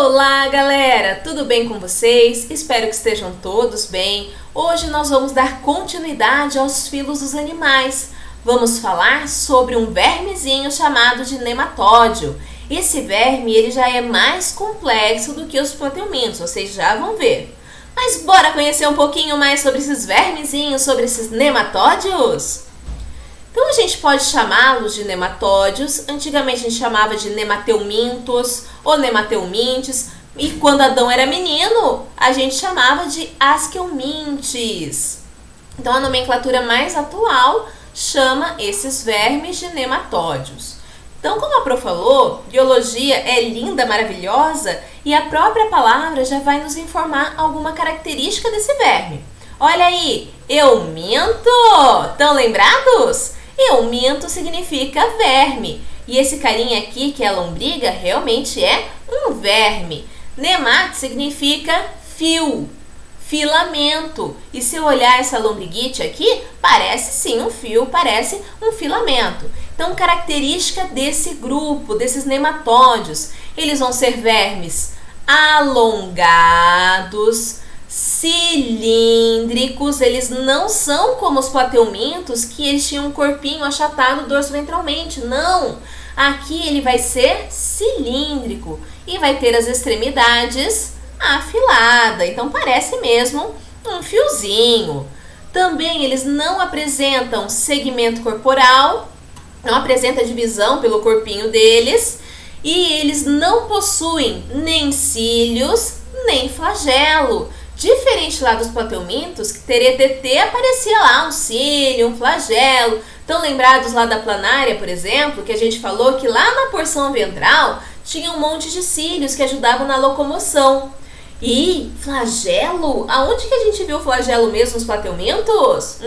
Olá, galera! Tudo bem com vocês? Espero que estejam todos bem. Hoje nós vamos dar continuidade aos filos dos animais. Vamos falar sobre um vermezinho chamado de nematódio. Esse verme ele já é mais complexo do que os plateumintos, vocês já vão ver. Mas bora conhecer um pouquinho mais sobre esses vermezinhos, sobre esses nematódios? Então a gente pode chamá-los de nematódios. Antigamente a gente chamava de nemateumintos ou nemateumintes. E quando Adão era menino, a gente chamava de asqueumintes. Então a nomenclatura mais atual chama esses vermes de nematódios. Então, como a Pro falou, biologia é linda, maravilhosa, e a própria palavra já vai nos informar alguma característica desse verme. Olha aí, euminto! Estão lembrados? Euminto significa verme. E esse carinha aqui, que é a lombriga, realmente é um verme. Nemat significa fio, filamento. E se eu olhar essa lombriguite aqui, parece sim um fio, parece um filamento. Então, característica desse grupo, desses nematódios, eles vão ser vermes alongados, cilíndricos. Eles não são como os plateumintos, que eles tinham um corpinho achatado dorso-ventralmente. Não! Aqui ele vai ser cilíndrico e vai ter as extremidades afiladas. Então parece mesmo um fiozinho. Também eles não apresentam segmento corporal, não apresenta divisão pelo corpinho deles, e eles não possuem nem cílios, nem flagelo. Diferente lá dos plateumintos, que TT aparecia lá um cílio, um flagelo. Estão lembrados lá da planária, por exemplo, que a gente falou que lá na porção ventral tinha um monte de cílios que ajudavam na locomoção. E flagelo? Aonde que a gente viu o flagelo mesmo nos plateumintos?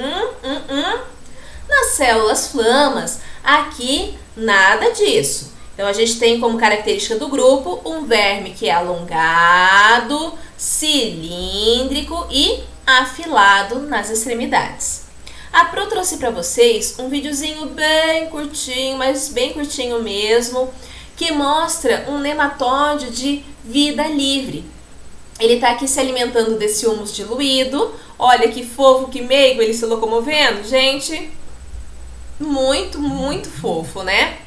Nas células flamas. Aqui, nada disso. Então, a gente tem como característica do grupo um verme que é alongado, cilíndrico e afilado nas extremidades. A Pro trouxe para vocês um videozinho bem curtinho, mas bem curtinho mesmo, que mostra um nematódio de vida livre. Ele está aqui se alimentando desse humus diluído. Olha que fofo, que meigo ele se locomovendo, gente. Muito, muito fofo, né?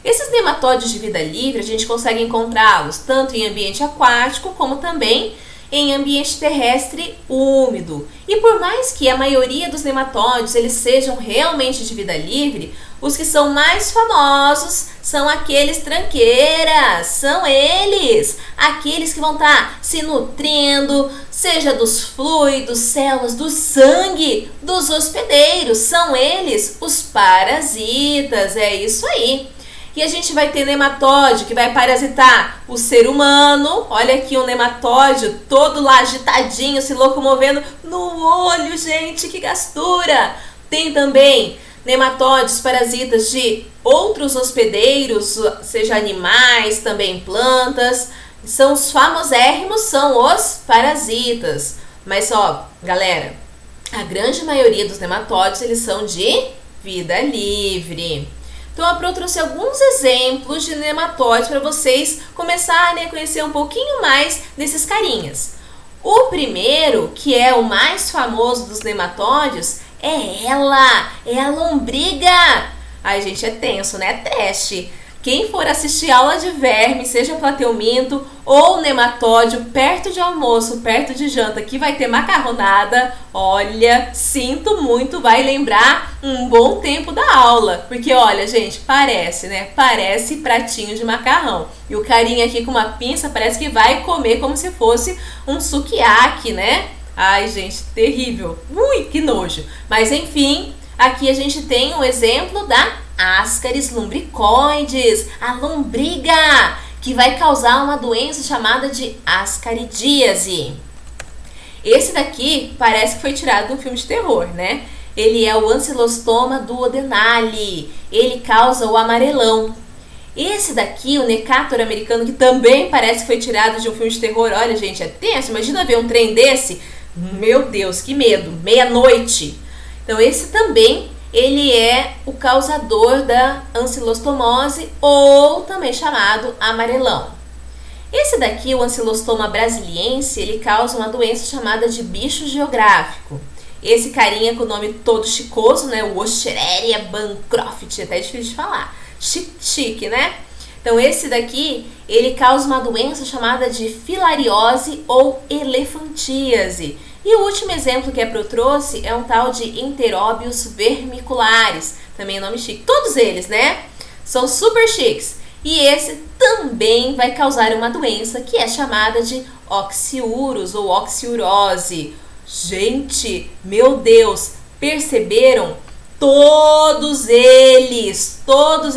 Esses nematódios de vida livre, a gente consegue encontrá-los tanto em ambiente aquático como também em ambiente terrestre úmido. E por mais que a maioria dos nematódios eles sejam realmente de vida livre, os que são mais famosos são aqueles tranqueiras, são eles, aqueles que vão estar se nutrindo, seja dos fluidos, células, do sangue dos hospedeiros, são eles os parasitas, é isso aí. E a gente vai ter nematódio que vai parasitar o ser humano. Olha aqui um nematódio todo lá agitadinho, se locomovendo no olho, gente, que gastura! Tem também nematódios parasitas de outros hospedeiros, seja animais, também plantas. São os famosérrimos, são os parasitas. Mas ó, galera, a grande maioria dos nematódios, eles são de vida livre. Então a Pro trouxe alguns exemplos de nematóides para vocês começarem a conhecer um pouquinho mais desses carinhas. O primeiro, que é o mais famoso dos nematóides, é ela, é a lombriga. Ai, gente, é tenso, né? É trash. Quem for assistir aula de verme, seja plateuminto ou nematódio, perto de almoço, perto de janta, que vai ter macarronada, olha, sinto muito, vai lembrar um bom tempo da aula. Porque, olha, gente, parece, né? Parece pratinho de macarrão. E o carinha aqui com uma pinça parece que vai comer como se fosse um sukiyaki, né? Ai, gente, terrível. Ui, que nojo. Mas, enfim, aqui a gente tem um exemplo da Ascaris lumbricoides, a lombriga, que vai causar uma doença chamada de ascaridíase. Esse daqui parece que foi tirado de um filme de terror, né? Ele é o Ancylostoma duodenale, ele causa o amarelão. Esse daqui, o Necator americano, que também parece que foi tirado de um filme de terror, olha, gente, é tenso, imagina ver um trem desse, meu Deus, que medo, meia-noite. Então esse também ele é o causador da ancilostomose, ou também chamado amarelão. Esse daqui, o Ancylostoma brasiliense, ele causa uma doença chamada de bicho geográfico. Esse carinha com o nome todo chicoso, né? O Oescherichia bancroft, até difícil de falar. Chique, né? Então esse daqui, ele causa uma doença chamada de filariose ou elefantíase. E o último exemplo que eu trouxe é um tal de Enterobius vermiculares, também é nome chique. Todos eles, né? São super chiques. E esse também vai causar uma doença que é chamada de oxiurus ou oxiurose. Gente, meu Deus, perceberam? Todos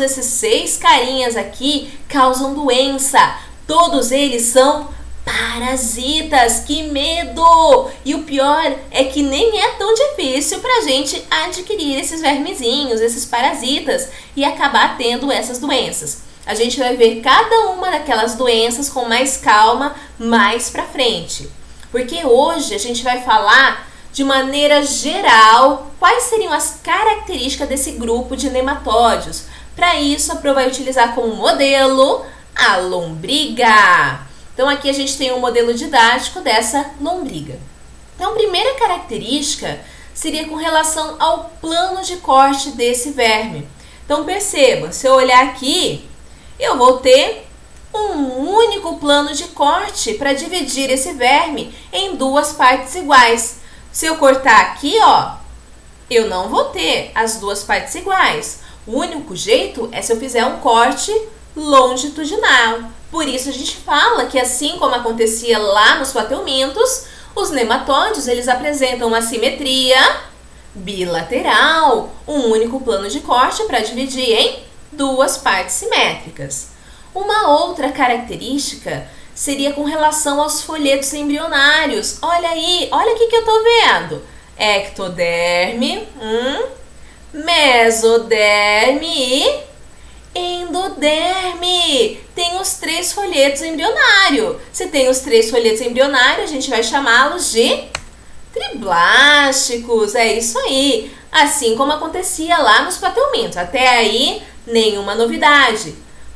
esses 6 carinhas aqui causam doença. Todos eles são parasitas. Que medo! E o pior é que nem é tão difícil pra gente adquirir esses vermezinhos, esses parasitas e acabar tendo essas doenças. A gente vai ver cada uma daquelas doenças com mais calma mais pra frente. Porque hoje a gente vai falar de maneira geral quais seriam as características desse grupo de nematóides. Para isso, a Pro vai utilizar como modelo a lombriga. Então aqui a gente tem um modelo didático dessa lombriga. Então a primeira característica seria com relação ao plano de corte desse verme. Então perceba, se eu olhar aqui, eu vou ter um único plano de corte para dividir esse verme em 2 partes iguais. Se eu cortar aqui, ó, eu não vou ter as 2 partes iguais. O único jeito é se eu fizer um corte longitudinal. Por isso a gente fala que assim como acontecia lá nos plateumintos, os nematóides eles apresentam uma simetria bilateral, um único plano de corte para dividir em 2 partes simétricas. Uma outra característica seria com relação aos folhetos embrionários. Olha aí, olha o que eu tô vendo. Ectoderme, mesoderme e endoderme. Tem os 3 folhetos embrionários. Se tem os 3 folhetos embrionários, a gente vai chamá-los de triblásticos. É isso aí. Assim como acontecia lá nos plateumintos. Até aí, nenhuma novidade.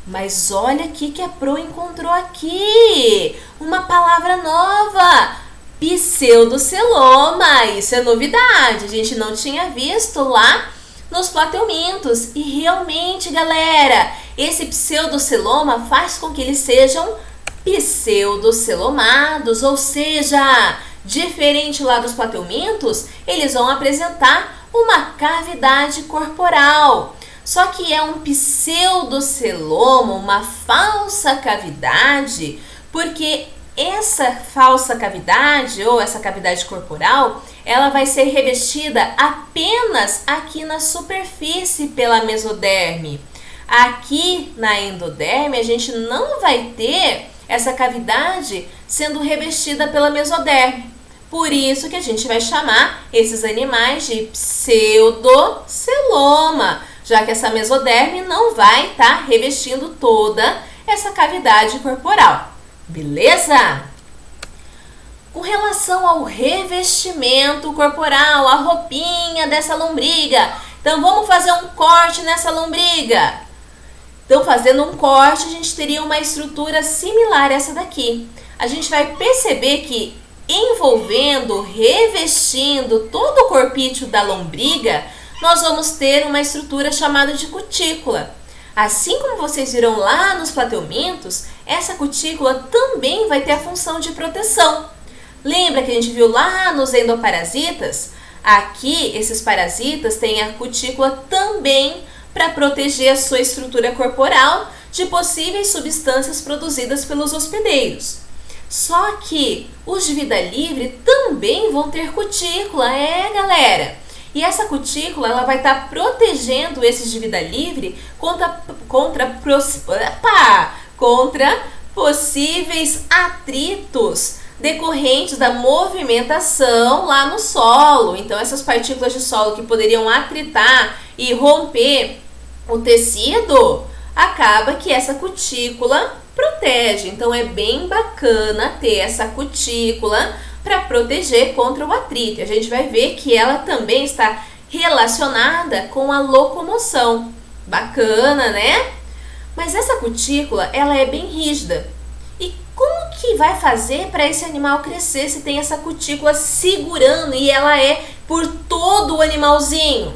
Mas olha o que a Pro encontrou aqui. Uma palavra nova. Pseudoceloma. Isso é novidade. A gente não tinha visto lá nos plateumintos. E realmente, galera, esse pseudoceloma faz com que eles sejam pseudocelomados. Ou seja, diferente lá dos plateumintos, eles vão apresentar uma cavidade corporal. Só que é um pseudoceloma, uma falsa cavidade, porque essa falsa cavidade ou essa cavidade corporal, ela vai ser revestida apenas aqui na superfície pela mesoderme. Aqui na endoderme, a gente não vai ter essa cavidade sendo revestida pela mesoderme. Por isso que a gente vai chamar esses animais de pseudoceloma, já que essa mesoderme não vai estar revestindo toda essa cavidade corporal. Beleza? Com relação ao revestimento corporal, a roupinha dessa lombriga, então vamos fazer um corte nessa lombriga. Então, fazendo um corte, a gente teria uma estrutura similar a essa daqui. A gente vai perceber que envolvendo, revestindo todo o corpício da lombriga, nós vamos ter uma estrutura chamada de cutícula. Assim como vocês viram lá nos plateumintos, essa cutícula também vai ter a função de proteção. Lembra que a gente viu lá nos endoparasitas? Aqui, esses parasitas têm a cutícula também para proteger a sua estrutura corporal de possíveis substâncias produzidas pelos hospedeiros. Só que os de vida livre também vão ter cutícula, galera! E essa cutícula ela vai estar protegendo esses de vida livre contra possíveis atritos decorrentes da movimentação lá no solo. Então, essas partículas de solo que poderiam atritar e romper o tecido, acaba que essa cutícula protege. Então, é bem bacana ter essa cutícula para proteger contra o atrito. A gente vai ver que ela também está relacionada com a locomoção. Bacana, né? Mas essa cutícula, ela é bem rígida. E vai fazer para esse animal crescer se tem essa cutícula segurando e ela é por todo o animalzinho?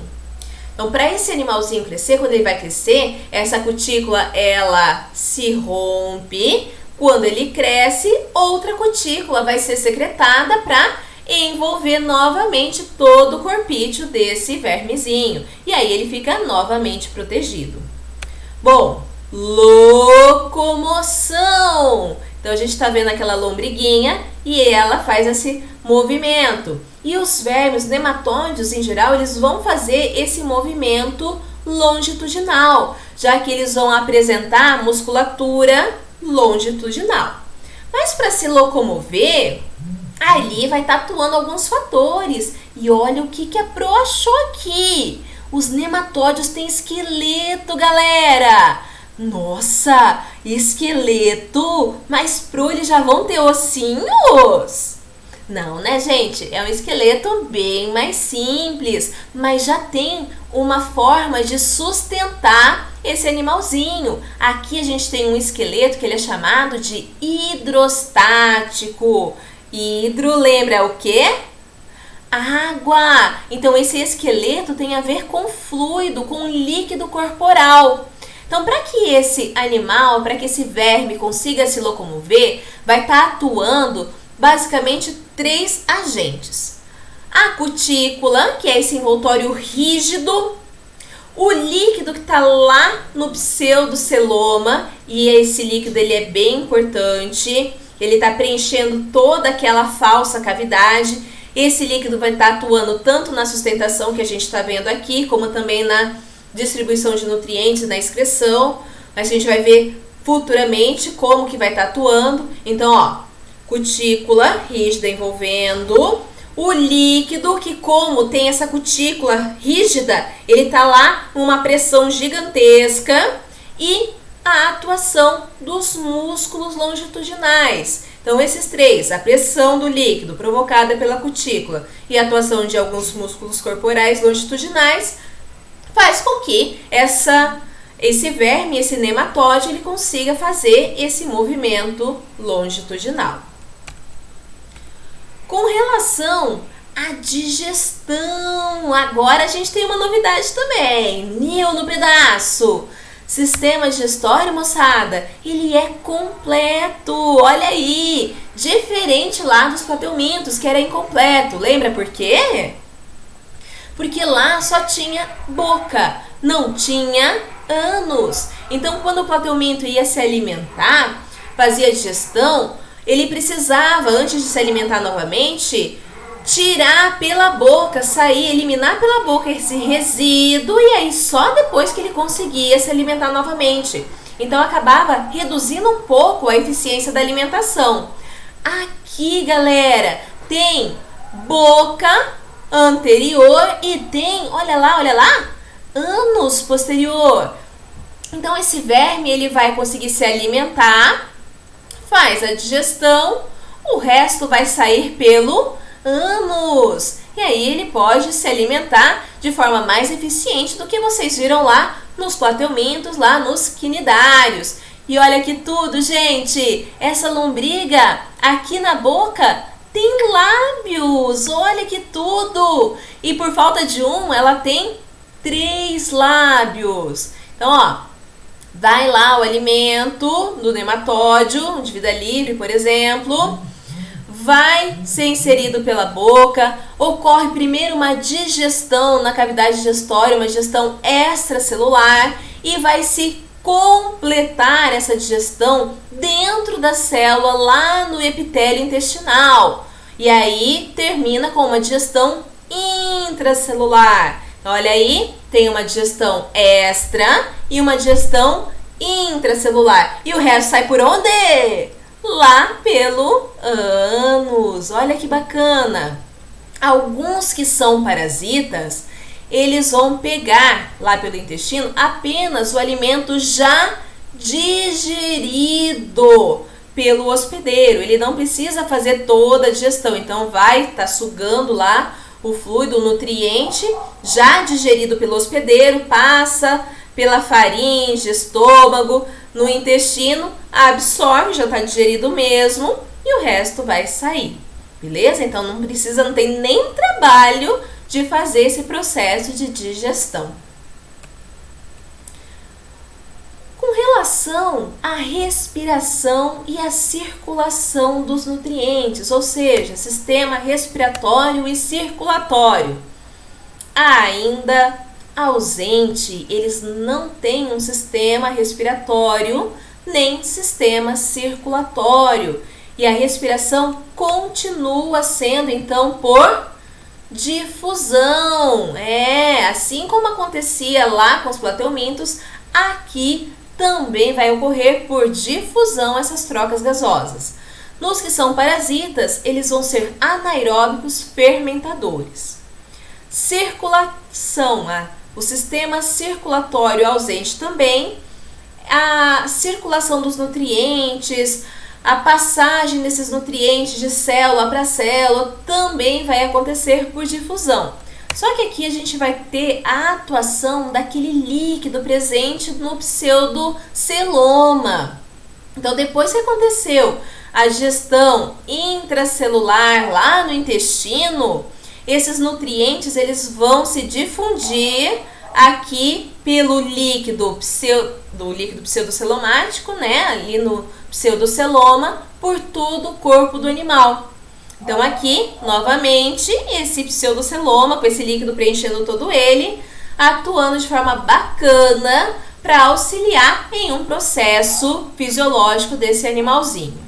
Então, para esse animalzinho crescer, quando ele vai crescer, essa cutícula ela se rompe. Quando ele cresce, outra cutícula vai ser secretada para envolver novamente todo o corpício desse vermezinho. E aí ele fica novamente protegido. Bom, locomoção. Então a gente está vendo aquela lombriguinha e ela faz esse movimento. E os vermes, nematóides em geral, eles vão fazer esse movimento longitudinal, já que eles vão apresentar musculatura longitudinal. Mas para se locomover, ali vai estar atuando alguns fatores. E olha o que a Pro achou aqui. Os nematóides têm esqueleto, galera. Nossa, esqueleto. Mas Pro, eles já vão ter ossinhos? Não, né, gente? É um esqueleto bem mais simples, mas já tem uma forma de sustentar esse animalzinho. Aqui a gente tem um esqueleto que ele é chamado de hidrostático. Hidro lembra o quê? Água. Então esse esqueleto tem a ver com fluido, com líquido corporal. Então, para que esse animal, para que esse verme consiga se locomover, vai estar atuando basicamente 3 agentes. A cutícula, que é esse envoltório rígido, o líquido que está lá no pseudoceloma, e esse líquido ele é bem importante, ele está preenchendo toda aquela falsa cavidade. Esse líquido vai estar atuando tanto na sustentação que a gente está vendo aqui, como também na distribuição de nutrientes, na excreção. Mas a gente vai ver futuramente como que vai estar atuando. Então, ó, cutícula rígida envolvendo, o líquido que, como tem essa cutícula rígida, ele está lá numa pressão gigantesca, e a atuação dos músculos longitudinais. Então, esses 3, a pressão do líquido provocada pela cutícula e a atuação de alguns músculos corporais longitudinais, faz com que esse verme, esse nematóide, ele consiga fazer esse movimento longitudinal. Com relação à digestão, agora a gente tem uma novidade também. Nil no pedaço. Sistema digestório, moçada, ele é completo. Olha aí, diferente lá dos plateumintos, que era incompleto. Lembra por quê? Porque lá só tinha boca, não tinha ânus. Então, quando o plateuminto ia se alimentar, fazia digestão, ele precisava, antes de se alimentar novamente, tirar pela boca, eliminar pela boca esse resíduo, e aí só depois que ele conseguia se alimentar novamente. Então acabava reduzindo um pouco a eficiência da alimentação. Aqui, galera, tem boca anterior e tem, olha lá, ânus posterior. Então esse verme ele vai conseguir se alimentar, faz a digestão, o resto vai sair pelo ânus. E aí ele pode se alimentar de forma mais eficiente do que vocês viram lá nos plateumintos, lá nos quinidários. E olha que tudo, gente! Essa lombriga aqui na boca tem lábios, olha que tudo! E por falta de um, ela tem 3 lábios. Então, ó, vai lá o alimento do nematóide, de vida livre, por exemplo, vai ser inserido pela boca, ocorre primeiro uma digestão na cavidade digestória, uma digestão extracelular, e vai se completar essa digestão dentro da célula, lá no epitélio intestinal. E aí termina com uma digestão intracelular. Então, olha aí, tem uma digestão extra e uma digestão intracelular. E o resto sai por onde? Lá pelo ânus. Olha que bacana. Alguns que são parasitas, eles vão pegar lá pelo intestino apenas o alimento já digerido pelo hospedeiro. Ele não precisa fazer toda a digestão. Então vai estar sugando lá o fluido, o nutriente já digerido pelo hospedeiro, passa pela faringe, estômago, no intestino, absorve, já está digerido mesmo, e o resto vai sair, beleza? Então não tem nem trabalho de fazer esse processo de digestão. Com relação à respiração e à circulação dos nutrientes, ou seja, sistema respiratório e circulatório, ainda ausente, eles não têm um sistema respiratório nem sistema circulatório, e a respiração continua sendo então por difusão. Assim como acontecia lá com os plateumintos, aqui também vai ocorrer por difusão essas trocas gasosas. Nos que são parasitas, eles vão ser anaeróbicos fermentadores. Circulação, o sistema circulatório ausente também, a circulação dos nutrientes, a passagem desses nutrientes de célula para célula também vai acontecer por difusão. Só que aqui a gente vai ter a atuação daquele líquido presente no pseudoceloma. Então, depois que aconteceu a digestão intracelular lá no intestino, esses nutrientes eles vão se difundir aqui pelo líquido pseudocelomático, né, ali no pseudoceloma, por todo o corpo do animal. Então aqui, novamente, esse pseudoceloma, com esse líquido preenchendo todo ele, atuando de forma bacana para auxiliar em um processo fisiológico desse animalzinho.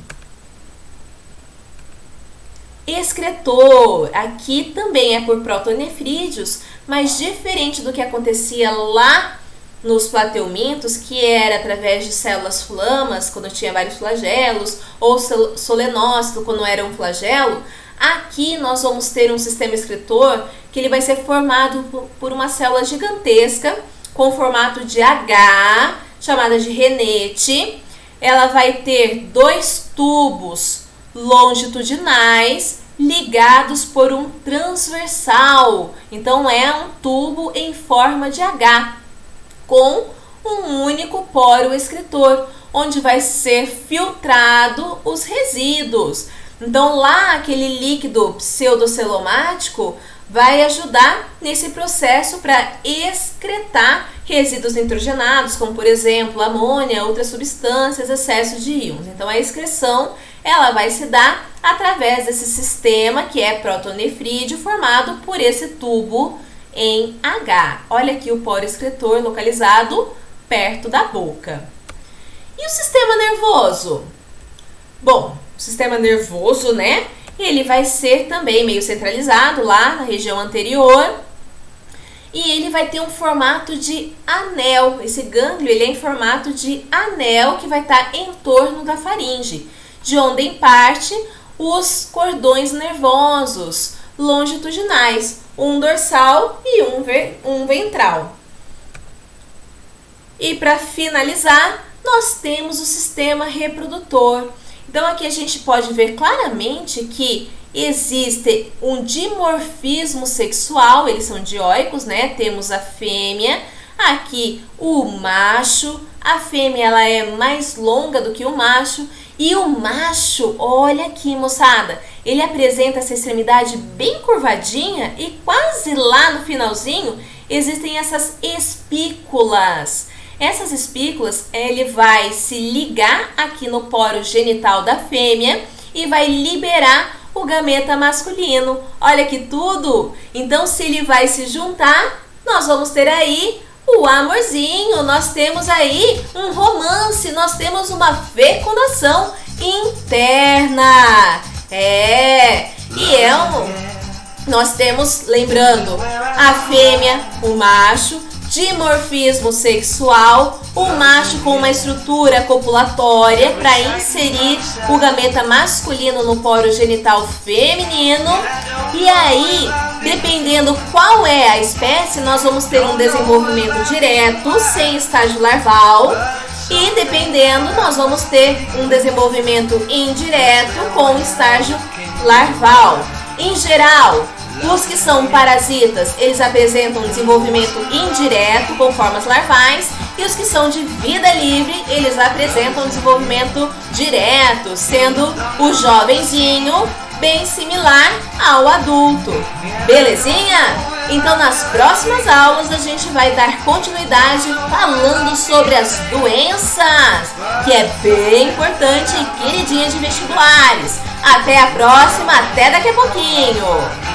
Excretor, aqui também é por protonefrídeos, mas diferente do que acontecia lá nos plateumintos, que era através de células flamas, quando tinha vários flagelos, ou solenócito, quando era um flagelo, aqui nós vamos ter um sistema excretor que ele vai ser formado por uma célula gigantesca, com formato de H, chamada de renete. Ela vai ter 2 tubos longitudinais ligados por um transversal. Então é um tubo em forma de H, com um único poro excretor, onde vai ser filtrado os resíduos. Então lá aquele líquido pseudocelomático vai ajudar nesse processo para excretar resíduos nitrogenados, como por exemplo amônia, outras substâncias, excesso de íons. Então a excreção ela vai se dar através desse sistema que é protonefrídeo, formado por esse tubo em H. Olha aqui o poro excretor localizado perto da boca. E o sistema nervoso? Bom, o sistema nervoso, né? Ele vai ser também meio centralizado lá na região anterior. E ele vai ter um formato de anel. Esse gânglio ele é em formato de anel que vai estar em torno da faringe, de onde em parte os cordões nervosos longitudinais, um dorsal e um ventral. E para finalizar, nós temos o sistema reprodutor. Então aqui a gente pode ver claramente que existe um dimorfismo sexual, eles são dioicos, né? Temos a fêmea, aqui o macho, a fêmea ela é mais longa do que o macho, e o macho, olha aqui moçada, ele apresenta essa extremidade bem curvadinha e quase lá no finalzinho existem essas espículas. Essas espículas, ele vai se ligar aqui no poro genital da fêmea e vai liberar o gameta masculino. Olha que tudo! Então, se ele vai se juntar, nós vamos ter aí o amorzinho, nós temos aí um romance, nós temos uma fecundação interna. Nós temos, lembrando, a fêmea, o macho, dimorfismo sexual, o macho com uma estrutura copulatória para inserir o gameta masculino no poro genital feminino. E aí, dependendo qual é a espécie, nós vamos ter um desenvolvimento direto, sem estágio larval. E dependendo, nós vamos ter um desenvolvimento indireto com estágio larval. Em geral, os que são parasitas, eles apresentam um desenvolvimento indireto com formas larvais, E os que são de vida livre, eles apresentam desenvolvimento direto, sendo o jovenzinho bem similar ao adulto. Belezinha? Então nas próximas aulas a gente vai dar continuidade falando sobre as doenças, que é bem importante e queridinha de vestibulares. Até a próxima, até daqui a pouquinho!